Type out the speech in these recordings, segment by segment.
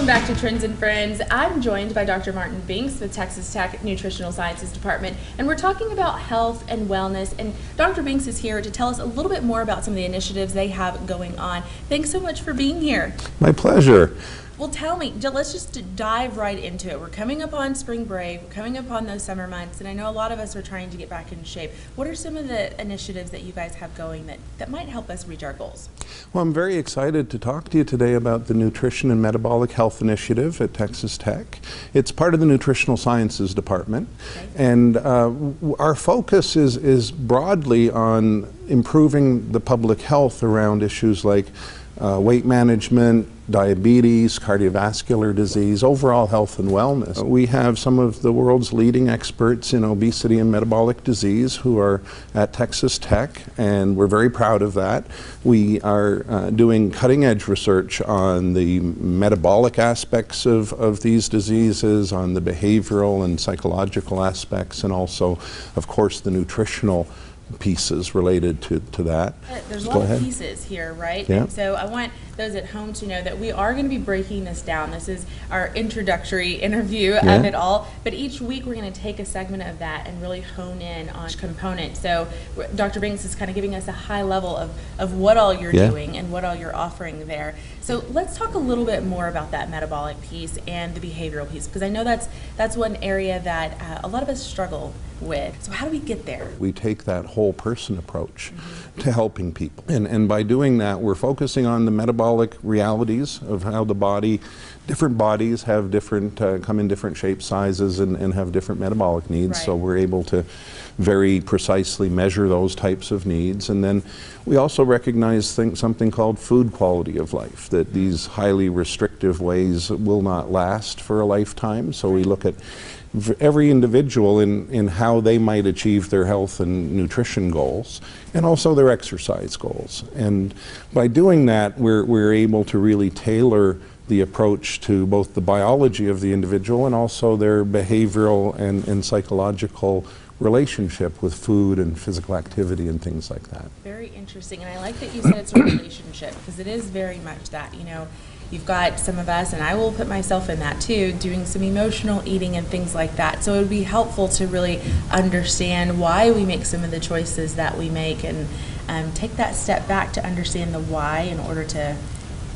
Welcome back to Trends and Friends. I'm joined by Dr. Martin Binks with Texas Tech Nutritional Sciences Department, and we're talking about health and wellness. And Dr. Binks is here to tell us a little bit more about some of the initiatives they have going on. Thanks so much for being here. My pleasure. Well, tell me, let's just dive right into it. We're coming up on spring break, we're coming up on those summer months, and I know a lot of us are trying to get back in shape. What are some of the initiatives that you guys have going that might help us reach our goals? Well, I'm very excited to talk to you today about the Nutrition and Metabolic Health Initiative at Texas Tech. It's part of the Nutritional Sciences Department, and our focus is broadly on improving the public health around issues like weight management, diabetes, cardiovascular disease, overall health and wellness. We have some of the world's leading experts in obesity and metabolic disease who are at Texas Tech, and we're very proud of that. We are doing cutting-edge research on the metabolic aspects of these diseases, on the behavioral and psychological aspects, and also, of course, the nutritional pieces related to that. There's a lot of pieces here, right? Yeah. And so I want those at home to know that we are going to be breaking this down. This is our introductory interview of it all, but each week we're going to take a segment of that and really hone in on each component. So Dr. Binks is kind of giving us a high level of what all you're doing and what all you're offering there. So let's talk a little bit more about that metabolic piece and the behavioral piece, because I know that's one area that a lot of us struggle with. So how do we get there? We take that whole person approach to helping people. And by doing that, we're focusing on the metabolic realities of how the body, different bodies have different, come in different shapes, sizes, and have different metabolic needs. Right. So we're able to very precisely measure those types of needs. And then we also recognize something called food quality of life, that these highly restrictive ways will not last for a lifetime. So we look at every individual in how they might achieve their health and nutrition goals, and also their exercise goals. And by doing that, we're able to really tailor the approach to both the biology of the individual and also their behavioral and psychological relationship with food and physical activity and things like that. Very interesting, and I like that you said it's a relationship, because it is very much that, you know. You've got some of us, and I will put myself in that too, doing some emotional eating and things like that. So it would be helpful to really understand why we make some of the choices that we make, and take that step back to understand the why in order to,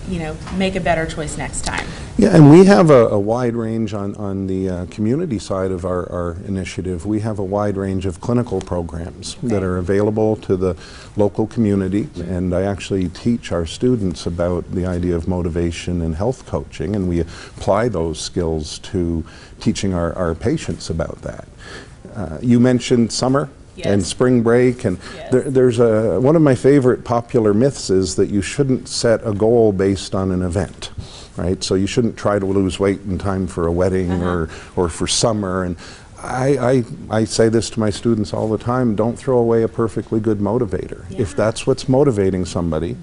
you know, make a better choice next time. Yeah, and we have a wide range on the community side of our initiative. We have a wide range of clinical programs that are available to the local community, and I actually teach our students about the idea of motivation and health coaching, and we apply those skills to teaching our patients about that. You mentioned summer. Yes. And spring break, and there's one of my favorite popular myths is that you shouldn't set a goal based on an event, right? So you shouldn't try to lose weight in time for a wedding or for summer. And I say this to my students all the time: don't throw away a perfectly good motivator. If that's what's motivating somebody,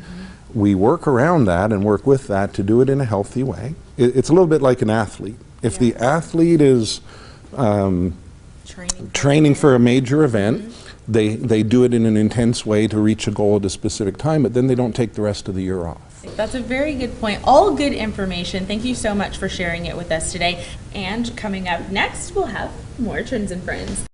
we work around that and work with that to do it in a healthy way. It's a little bit like an athlete. If the athlete is training for a major event, they do it in an intense way to reach a goal at a specific time, but then they don't take the rest of the year off. That's a very good point. All good information. Thank you so much for sharing it with us today. And coming up next, we'll have more Trends and Friends.